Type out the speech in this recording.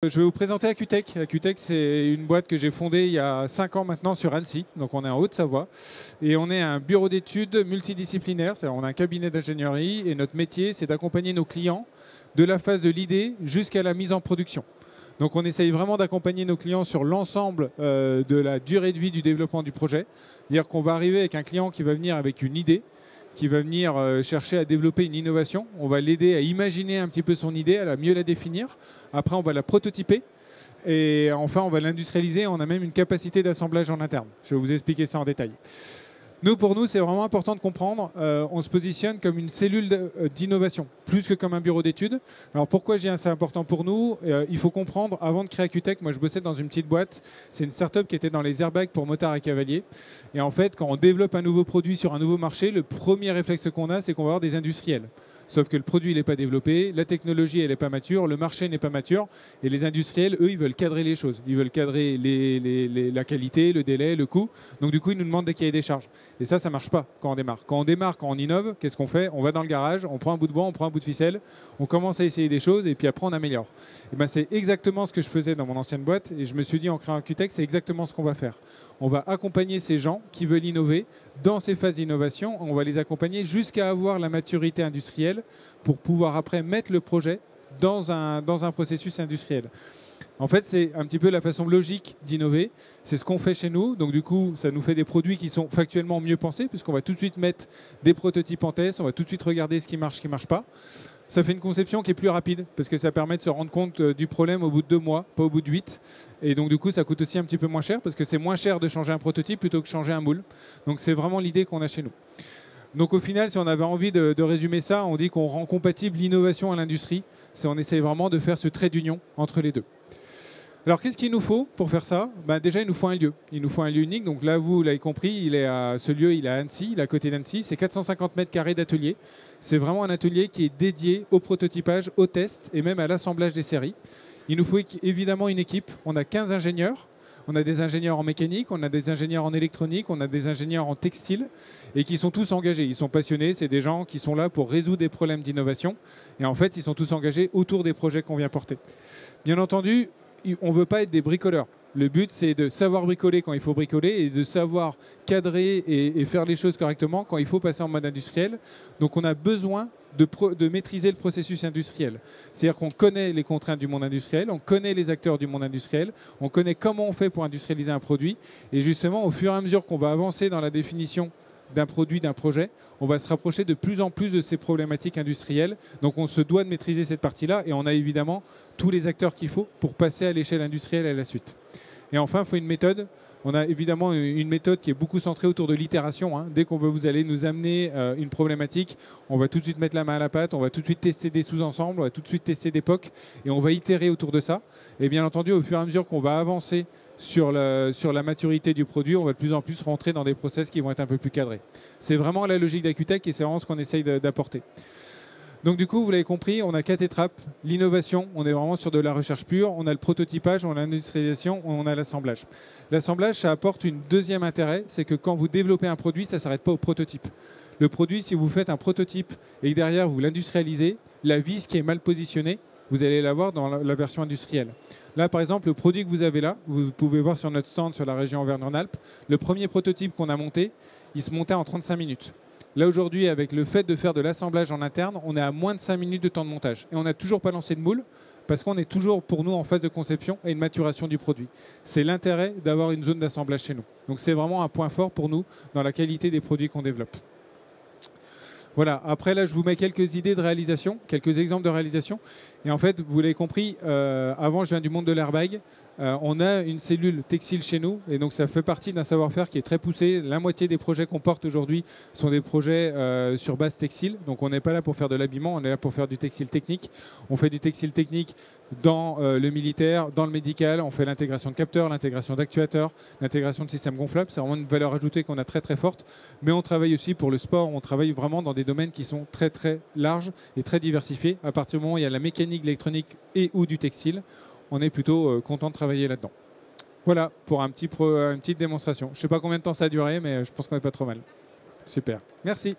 Je vais vous présenter Acutech. Acutech, c'est une boîte que j'ai fondée il y a 5 ans maintenant sur Annecy. Donc on est en Haute-Savoie. Et on est un bureau d'études multidisciplinaire. C'est-à-dire on a un cabinet d'ingénierie et notre métier, c'est d'accompagner nos clients de la phase de l'idée jusqu'à la mise en production. Donc on essaye vraiment d'accompagner nos clients sur l'ensemble de la durée de vie du développement du projet. C'est-à-dire qu'on va arriver avec un client qui va venir avec une idée, qui va venir chercher à développer une innovation. On va l'aider à imaginer un petit peu son idée, à mieux la définir. Après, on va la prototyper. Et enfin, on va l'industrialiser. On a même une capacité d'assemblage en interne. Je vais vous expliquer ça en détail. Pour nous, c'est vraiment important de comprendre. On se positionne comme une cellule d'innovation, plus que comme un bureau d'études. Alors pourquoi je dis c'est important pour nous? Il faut comprendre, avant de créer Acutech, moi je bossais dans une petite boîte. C'est une start-up qui était dans les airbags pour motards et cavaliers. Et en fait, quand on développe un nouveau produit sur un nouveau marché, le premier réflexe qu'on a, c'est qu'on va avoir des industriels. Sauf que le produit n'est pas développé, la technologie elle n'est pas mature, le marché n'est pas mature. Et les industriels, eux, ils veulent cadrer les choses. Ils veulent cadrer la qualité, le délai, le coût. Donc du coup, ils nous demandent des cahiers des charges. Et ça ne marche pas quand on démarre. Quand on innove, qu'est-ce qu'on fait? On va dans le garage, on prend un bout de bois, on prend un bout de ficelle, on commence à essayer des choses et puis après on améliore. Et ben, c'est exactement ce que je faisais dans mon ancienne boîte. Et je me suis dit en créant Acutech, c'est exactement ce qu'on va faire. On va accompagner ces gens qui veulent innover dans ces phases d'innovation. On va les accompagner jusqu'à avoir la maturité industrielle pour pouvoir après mettre le projet dans un processus industriel. En fait, c'est un petit peu la façon logique d'innover. C'est ce qu'on fait chez nous. Donc du coup, ça nous fait des produits qui sont factuellement mieux pensés puisqu'on va tout de suite mettre des prototypes en test. On va tout de suite regarder ce qui marche pas. Ça fait une conception qui est plus rapide parce que ça permet de se rendre compte du problème au bout de 2 mois, pas au bout de 8. Et donc du coup, ça coûte aussi un petit peu moins cher parce que c'est moins cher de changer un prototype plutôt que changer un moule. Donc c'est vraiment l'idée qu'on a chez nous. Donc au final, si on avait envie de résumer ça, on dit qu'on rend compatible l'innovation à l'industrie. On essaye vraiment de faire ce trait d'union entre les deux. Alors qu'est-ce qu'il nous faut pour faire ça? Déjà, il nous faut un lieu. Il nous faut un lieu unique. Donc là, vous l'avez compris, ce lieu, il est à Annecy, il est à côté d'Annecy. C'est 450 mètres carrés d'atelier. C'est vraiment un atelier qui est dédié au prototypage, au test et même à l'assemblage des séries. Il nous faut évidemment une équipe. On a 15 ingénieurs. On a des ingénieurs en mécanique, on a des ingénieurs en électronique, on a des ingénieurs en textile et qui sont tous engagés. Ils sont passionnés, c'est des gens qui sont là pour résoudre des problèmes d'innovation. Et en fait, ils sont tous engagés autour des projets qu'on vient porter. Bien entendu, on ne veut pas être des bricoleurs. Le but, c'est de savoir bricoler quand il faut bricoler et de savoir cadrer et faire les choses correctement quand il faut passer en mode industriel. Donc, on a besoin de maîtriser le processus industriel. C'est-à-dire qu'on connaît les contraintes du monde industriel, on connaît les acteurs du monde industriel, on connaît comment on fait pour industrialiser un produit. Et justement, au fur et à mesure qu'on va avancer dans la définition d'un produit, d'un projet, on va se rapprocher de plus en plus de ces problématiques industrielles. Donc on se doit de maîtriser cette partie-là et on a évidemment tous les acteurs qu'il faut pour passer à l'échelle industrielle à la suite. Et enfin, il faut une méthode. On a évidemment une méthode qui est beaucoup centrée autour de l'itération. Dès qu'on veut vous allez nous amener une problématique, on va tout de suite mettre la main à la pâte, on va tout de suite tester des sous-ensembles, on va tout de suite tester des POC et on va itérer autour de ça. Et bien entendu, au fur et à mesure qu'on va avancer sur la maturité du produit, on va de plus en plus rentrer dans des process qui vont être un peu plus cadrés. C'est vraiment la logique d'Acutech et c'est vraiment ce qu'on essaye d'apporter. Donc du coup, vous l'avez compris, on a 4 étapes. L'innovation, on est vraiment sur de la recherche pure. On a le prototypage, on a l'industrialisation, on a l'assemblage. L'assemblage, ça apporte une deuxième intérêt, c'est que quand vous développez un produit, ça ne s'arrête pas au prototype. Le produit, si vous faites un prototype et que derrière vous l'industrialisez, la vis qui est mal positionnée, vous allez l'avoir dans la version industrielle. Là, par exemple, le produit que vous avez là, vous pouvez voir sur notre stand sur la région Auvergne-Rhône-Alpes, le premier prototype qu'on a monté, il se montait en 35 minutes. Là, aujourd'hui, avec le fait de faire de l'assemblage en interne, on est à moins de 5 minutes de temps de montage. Et on n'a toujours pas lancé de moule parce qu'on est toujours, pour nous, en phase de conception et de maturation du produit. C'est l'intérêt d'avoir une zone d'assemblage chez nous. Donc, c'est vraiment un point fort pour nous dans la qualité des produits qu'on développe. Voilà, après là je vous mets quelques idées de réalisation, quelques exemples de réalisation. Et en fait, vous l'avez compris, avant je viens du monde de l'airbag. On a une cellule textile chez nous et donc ça fait partie d'un savoir-faire qui est très poussé. La moitié des projets qu'on porte aujourd'hui sont des projets sur base textile. Donc on n'est pas là pour faire de l'habillement, on est là pour faire du textile technique. On fait du textile technique dans le militaire, dans le médical. On fait l'intégration de capteurs, l'intégration d'actuateurs, l'intégration de systèmes gonflables. C'est vraiment une valeur ajoutée qu'on a très très forte. Mais on travaille aussi pour le sport. On travaille vraiment dans des domaines qui sont très très larges et très diversifiés. À partir du moment où il y a la mécanique, l'électronique et ou du textile, on est plutôt content de travailler là-dedans. Voilà pour une petite démonstration. Je ne sais pas combien de temps ça a duré, mais je pense qu'on n'est pas trop mal. Super. Merci.